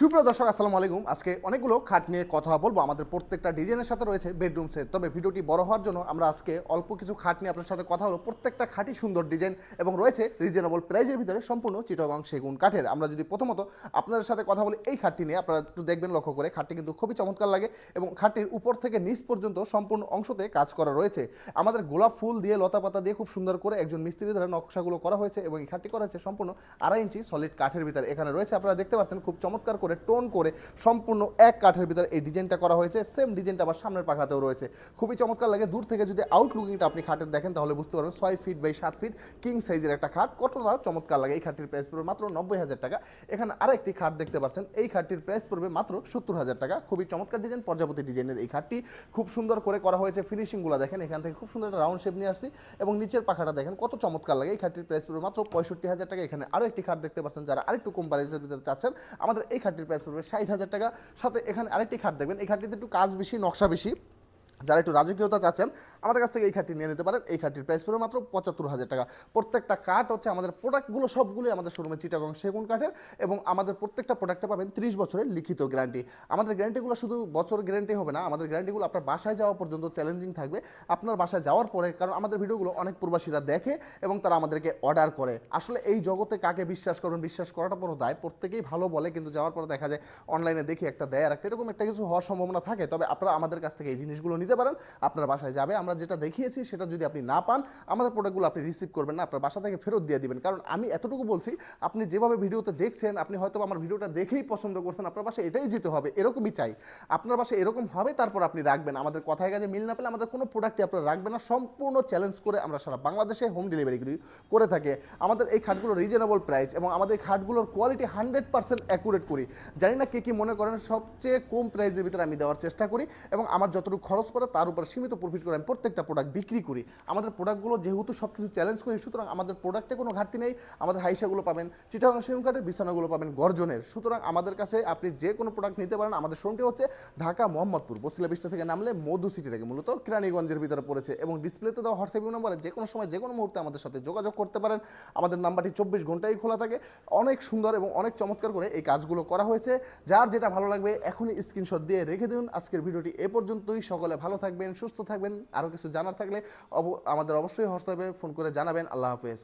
সুপ্রিয় দর্শক আসসালামু আলাইকুম। আজকে অনেকগুলো খাট নিয়ে কথা বলবো। আমাদের প্রত্যেকটা ডিজাইনের সাথে রয়েছে বেডরুম সেট। তবে ভিডিওটি বড় হওয়ার জন্য আমরা আজকে অল্প কিছু খাট নিয়ে আপনার সাথে কথা হলো। প্রত্যেকটা খাটই সুন্দর ডিজাইন এবং রয়েছে রিজনেবল প্রাইজের ভিতরে সম্পূর্ণ চিটাগং সেগুন কাঠের। আমরা যদি প্রথমত আপনাদের সাথে কথা বলি এই খাটটি নিয়ে, আপনারা একটু দেখবেন লক্ষ্য করে। খাটটি কিন্তু খুবই চমৎকার লাগে এবং খাটটির উপর থেকে নিচ পর্যন্ত সম্পূর্ণ অংশতে কাজ করা রয়েছে। আমাদের গোলাপ ফুল দিয়ে লতা পাতা দিয়ে খুব সুন্দর করে একজন মিস্ত্রি দ্বারা নকশাগুলো করা হয়েছে এবং এই খাটটি করা হয়েছে সম্পূর্ণ 2.5 ইঞ্চি সলিড কাঠের ভিতরে। এখানে রয়েছে আপনারা দেখতে পাচ্ছেন খুব চমৎকার করে টোন করে সম্পূর্ণ এক কাঠের ভিতরে এই ডিজাইনটা করা হয়েছে। সেম ডিজাইনটা আবার সামনের পাখাতেও রয়েছে, খুবই চমৎকার লাগে। দূর থেকে যদি আউটলুকিংটা আপনি খাটের দেখেন তাহলে বুঝতে পারবেন 6 ফিট বাই 7 ফিট কিং সাইজের একটা খাট কতটা চমৎকার লাগে। এই খাটটির প্রাইস পড়বে মাত্র 90,000 টাকা। এখানে আরেকটি খাট দেখতে পাচ্ছেন, এই খাটটির প্রাইস পড়বে মাত্র 70,000 টাকা। খুবই চমৎকার ডিজাইন, প্রজাপতি ডিজাইনের এই খাটটি খুব সুন্দর করে করা হয়েছে। ফিনিশিংগুলো দেখেন, এখান থেকে খুব সুন্দর একটা রাউন্ড শেপ নিয়ে আসছি এবং নিচের পাখাটা দেখেন কত চমৎকার লাগে। এই খাটটির প্রাইস পড়বে মাত্র 65,000 টাকা। এখানে আরও একটি খাট দেখতে পাচ্ছেন, যারা আরেকটু কম প্রাইসের ভিতরে চাচ্ছেন আমাদের এই খাটটির প্রাইস পড়বে 60,000 টাকা। সাথে এখানে আরেকটি খাট দেখবেন, এই খাটটিতে একটু কাজ বেশি, নকশা বেশি। যারা একটু রাজকীয়তা চাচ্ছেন আমাদের কাছ থেকে এই খাটটি নিয়ে নিতে পারেন। এই খাটটির প্রাইস পড়বে মাত্র 75,000 টাকা। প্রত্যেকটা কাঠ হচ্ছে আমাদের প্রোডাক্টগুলো সবগুলোই আমাদের শোরুমে চিটাগং সেগুন কাঠের এবং আমাদের প্রত্যেকটা প্রোডাক্টে পাবেন 30 বছরের লিখিত গ্যারান্টি। আমাদের গ্যারান্টিগুলো শুধু বছর গ্যারান্টি হবে না, আমাদের গ্যারান্টিগুলো আপনার বাসায় যাওয়া পর্যন্ত চ্যালেঞ্জিং থাকবে। আপনার বাসায় যাওয়ার পরে, কারণ আমাদের ভিডিওগুলো অনেক প্রবাসীরা দেখে এবং তারা আমাদেরকে অর্ডার করে। আসলে এই জগতে কাকে বিশ্বাস করবেন, বিশ্বাস করাটা বড় দায়। প্রত্যেকেই ভালো বলে, কিন্তু যাওয়ার পরে দেখা যায় অনলাইনে দেখি একটা দেয় আর একটা, এরকম একটা কিছু হওয়ার সম্ভাবনা থাকে। তবে আপনারা আমাদের কাছ থেকে এই জিনিসগুলো নিতে পারেন। আপনার বাসায় যাবে, আমরা যেটা দেখিয়েছি সেটা যদি আপনি না পান, আমাদের প্রোডাক্টগুলো আপনি রিসিভ করবেন না, আপনার বাসা থেকে ফেরত দিয়ে দিবেন। কারণ আমি এতটুকু বলছি, আপনি যেভাবে ভিডিওতে দেখছেন, আপনি হয়তো আমার ভিডিওটা দেখেই পছন্দ করছেন, আপনার বাসায় এটাই যেতে হবে, এরকমই চাই। আপনার বাসায় এরকম হবে, তারপর আপনি রাখবেন। আমাদের কথায় কাজে মিল না পেলে আমাদের কোনো প্রোডাক্টই আপনারা রাখবেন না। সম্পূর্ণ চ্যালেঞ্জ করে আমরা সারা বাংলাদেশে হোম ডেলিভারি করে থাকি। আমাদের এই খাটগুলো রিজনেবল প্রাইস এবং আমাদের খাটগুলোর কোয়ালিটি 100% অ্যাকুরেট করি। জানি না কে কি মনে করেন, সবচেয়ে কম প্রাইসের ভিতরে আমি দেওয়ার চেষ্টা করি এবং আমার যতটুকু খরচ পড়ে তার উপর সীমিত প্রফিট করে আমি প্রত্যেকটা প্রোডাক্ট বিক্রি করি। আমাদের প্রোডাক্টগুলো যেহেতু সব কিছু চ্যালেঞ্জ করি, সুতরাং আমাদের প্রোডাক্টে কোনো ঘাটতি নেই। আমাদের হাইসাগুলো পাবেন চিটাগং সেগুন কাঠের, বিছানাগুলো পাবেন গর্জনের। সুতরাং আমাদের কাছে আপনি যে কোনো প্রোডাক্ট নিতে পারেন। আমাদের শোরুমটি হচ্ছে ঢাকা মোহাম্মদপুর বসিলা বিষ্ণু থেকে নামলে মধু সিটি থেকে, মূলত কেরানীগঞ্জের ভিতরে পড়েছে এবং ডিসপ্লেতে দেওয়া হোয়াটসঅ্যাপ নম্বরে যে কোনো সময় যে কোনো মুহূর্তে আমাদের সাথে যোগাযোগ করতে পারেন। আমাদের নাম্বারটি 24 ঘন্টাই খোলা থাকে। অনেক সুন্দর এবং অনেক চমৎকার করে এই কাজগুলো করা হয়েছে। যার যেটা ভালো লাগবে এখনই স্ক্রিনশট দিয়ে রেখে দিন। আজকের ভিডিওটি এ পর্যন্তই। সকলে ভালো থাকবেন, সুস্থ থাকবেন। আরও কিছু জানার থাকলে আমাদের অবশ্যই হোয়াটসঅ্যাপে ফোন করে জানাবেন। আল্লাহ হাফেজ।